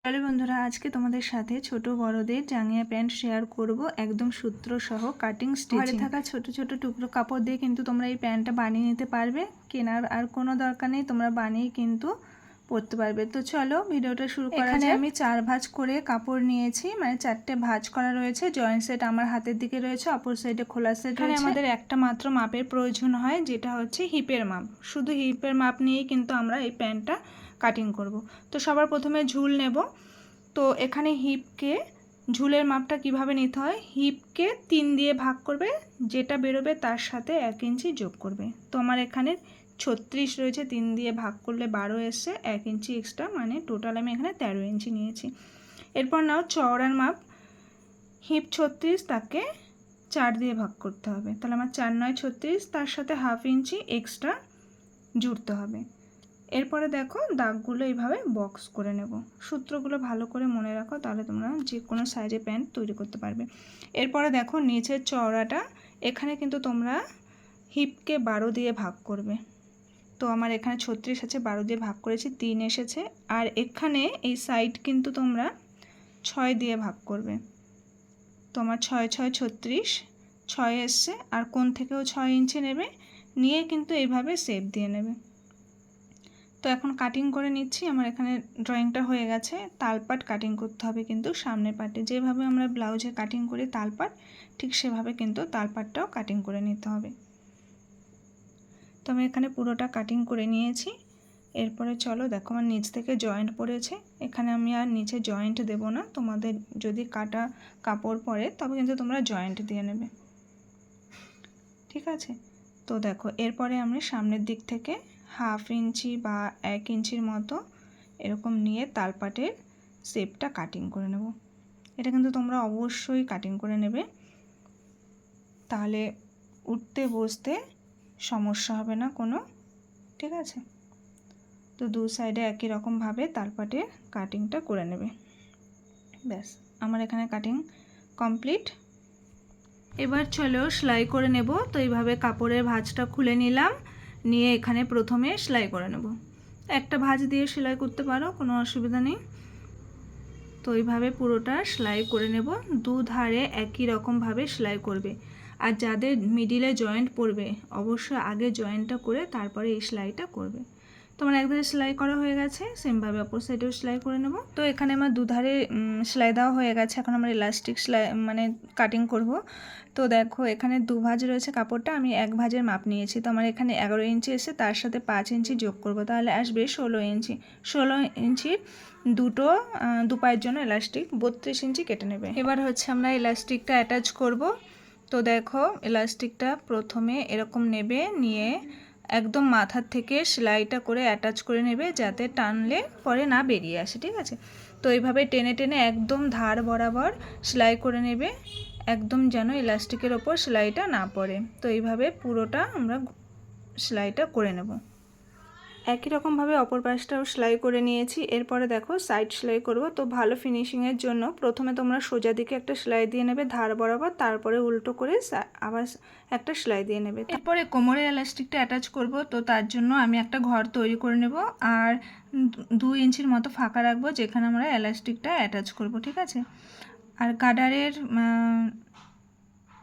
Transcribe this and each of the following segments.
চলো বন্ধুরা, আজকে তোমাদের সাথে ছোট বড়দের জাঙ্গিয়া প্যান্ট শেয়ার করব একদম সূত্র সহ কাটিং স্টিচিং। ঘরে থাকা ছোট ছোট টুকরো কাপড় দিয়ে কিন্তু তোমরা এই প্যান্টটা বানিয়ে নিতে পারবে। কেনার আর কোনো দরকার নেই, তোমরা বানিয়ে কিন্তু পরতে পারবে। তো চলো ভিডিওটা শুরু করা যাক। আমি 4 ভাঁজ করে কাপড় নিয়েছি, মানে 4টে ভাঁজ করা রয়েছে। জয়েন্ট সেট আমার হাতের দিকে রয়েছে, অপর সাইডে খোলা সেট রয়েছে। এখানে আমাদের একটা মাত্র মাপের প্রয়োজন হয়, যেটা হচ্ছে হিপের মাপ। শুধু হিপের মাপ নিয়েই কিন্তু আমরা এই প্যান্টটা কাটিং করব। তো সবার প্রথমে ঝুল নেব। তো এখানে হিপকে ঝুলের মাপটা কিভাবে নিতে হয়, হিপকে 3 দিয়ে ভাগ করবে, যেটা বেরোবে তার সাথে 1 ইঞ্চি যোগ করবে। তো আমার এখানে 36 রয়েছে, 3 দিয়ে ভাগ করলে 12 এসছে, 1 ইঞ্চি এক্সট্রা, মানে টোটাল আমি এখানে 13 ইঞ্চি নিয়েছি। এরপর নাও চওড়ার মাপ, হিপ 36, তাকে 4 দিয়ে ভাগ করতে হবে। তাহলে আমার 4 9 36, তার সাথে 1/2 ইঞ্চি এক্সট্রা জুড়তে হবে। এরপরে দেখো দাগগুলো এইভাবে বক্স করে নেব। সূত্রগুলো ভালো করে মনে রাখো, তাহলে তোমরা যে কোনো সাইজে প্যান্ট তৈরি করতে পারবে। এরপরে দেখো নিচের চওড়াটা, এখানে কিন্তু তোমরা হিপকে 12 দিয়ে ভাগ করবে। তো আমার এখানে 36 আছে, 12 দিয়ে ভাগ করেছি, 3 এসেছে। আর এখানে এই সাইড কিন্তু তোমরা 6 দিয়ে ভাগ করবে। তো আমার 6 6 36, 6 এসছে। আর কোণ থেকেও 6 ইঞ্চি নেবে, নিয়ে কিন্তু এইভাবে শেপ দিয়ে নেবে। তো এখন কাটিং করে নিচ্ছি। আমার এখানে ড্রয়িংটা হয়ে গেছে। তালপাট কাটিং করতে হবে কিন্তু সামনের পাটে, যেভাবে আমরা ব্লাউজে কাটিং করি তালপাট, ঠিক সেভাবে কিন্তু তালপাটটাও কাটিং করে নিতে হবে। তো আমি এখানে পুরোটা কাটিং করে নিয়েছি। এরপরে চলো দেখো আমার নিচ থেকে জয়েন্ট পড়েছে, এখানে আমি আর নিচে জয়েন্ট দেব না। তোমাদের যদি কাটা কাপড় পরে তবে কিন্তু তোমরা জয়েন্ট দিয়ে নেবে, ঠিক আছে। তো দেখো এরপরে আমি সামনের দিক থেকে 1/2 ইঞ্চি বা 1 ইঞ্চির মতো এরকম নিয়ে তালপাটের শেপটা কাটিং করে নেব। এটা কিন্তু তোমরা অবশ্যই কাটিং করে নেবে, তাহলে উঠতে বসতে সমস্যা হবে না কোনো, ঠিক আছে। তো দু সাইডে একই রকমভাবে তালপাটের কাটিংটা করে নেবে। ব্যাস আমার এখানে কাটিং কমপ্লিট। এবার চলো সেলাই করে নেব। তো এইভাবে কাপড়ের ভাঁজটা খুলে নিলাম, নিয়ে এখানে প্রথমে সেলাই করে নেব। একটা ভাঁজ দিয়ে সেলাই করতে পারো, কোনো অসুবিধা নেই। তো এইভাবে পুরোটা সেলাই করে নেব, দু ধারে একই রকমভাবে সেলাই করবে। আর যাদের মিডিলে জয়েন্ট পড়বে অবশ্যই আগে জয়েন্টটা করে তারপরে এই সেলাইটা করবে। তো আমার একধারে সেলাই করা হয়ে গেছে, সেমভাবে অপর সাইডেও সেলাই করে নেব। তো এখানে আমার দুধারে সেলাই দেওয়া হয়ে গেছে, এখন আমরা ইলাস্টিক সেলাই মানে কাটিং করব। তো দেখো এখানে 2 ভাঁজ রয়েছে কাপড়টা, আমি 1 ভাঁজের মাপ নিয়েছি। তো আমার এখানে 11 ইঞ্চি এসে তার সাথে 5 ইঞ্চি যোগ করব, তাহলে আসবে 16 ইঞ্চি। 16 ইঞ্চির দু পায়ের জন্য ইলাস্টিক 32 ইঞ্চি কেটে নেবে। এবার হচ্ছে আমরা ইলাস্টিকটা অ্যাটাচ করব। তো দেখো ইলাস্টিকটা প্রথমে এরকম নেবে, নিয়ে একদম মাথার থেকে সেলাইটা করে অ্যাটাচ করে নেবে, যাতে টানলে পরে না বেরিয়ে আসে, ঠিক আছে। তো এইভাবে টেনে টেনে একদম ধার বরাবর সেলাই করে নেবে, একদম যেন ইলাস্টিকের ওপর সেলাইটা না পড়ে। তো এইভাবে পুরোটা আমরা সেলাইটা করে নেব। একই রকমভাবে অপর পাশটাও সেলাই করে নিয়েছি। এরপরে দেখো সাইড সেলাই করব। তো ভালো ফিনিশিংয়ের জন্য প্রথমে তোমরা সোজা দিকে একটা সেলাই দিয়ে নেবে ধার বরাবর, তারপরে উল্টো করে আবার একটা সেলাই দিয়ে নেবে। এরপরে কোমরের এলাস্টিকটা অ্যাটাচ করব। তো তার জন্য আমি একটা ঘর তৈরি করে নেব, আর 2 ইঞ্চির মতো ফাঁকা রাখবো যেখানে আমরা এলাস্টিকটা অ্যাটাচ করব, ঠিক আছে। আর গার্ডারের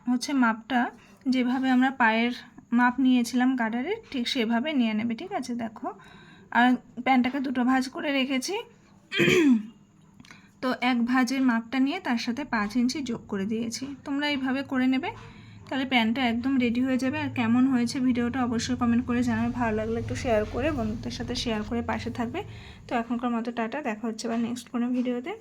হচ্ছে মাপটা যেভাবে আমরা পায়ের মাপ নিয়েছিলাম গার্ডারের, ঠিক সেভাবে নিয়ে নেবে, ঠিক আছে। দেখো আর প্যান্টটাকে 2টো ভাঁজ করে রেখেছি। তো 1 ভাঁজের মাপটা নিয়ে তার সাথে 5 ইঞ্চি যোগ করে দিয়েছি। তোমরা এইভাবে করে নেবে, তাহলে প্যান্টটা একদম রেডি হয়ে যাবে। আর কেমন হয়েছে ভিডিওটা অবশ্যই কমেন্ট করে জানাবে, ভালো লাগলে একটু শেয়ার করে বন্ধুদের সাথে শেয়ার করে পাশে থাকবে। তো এখনকার মতো টাটা, দেখা হচ্ছে আবার নেক্সট কোনো ভিডিওতে।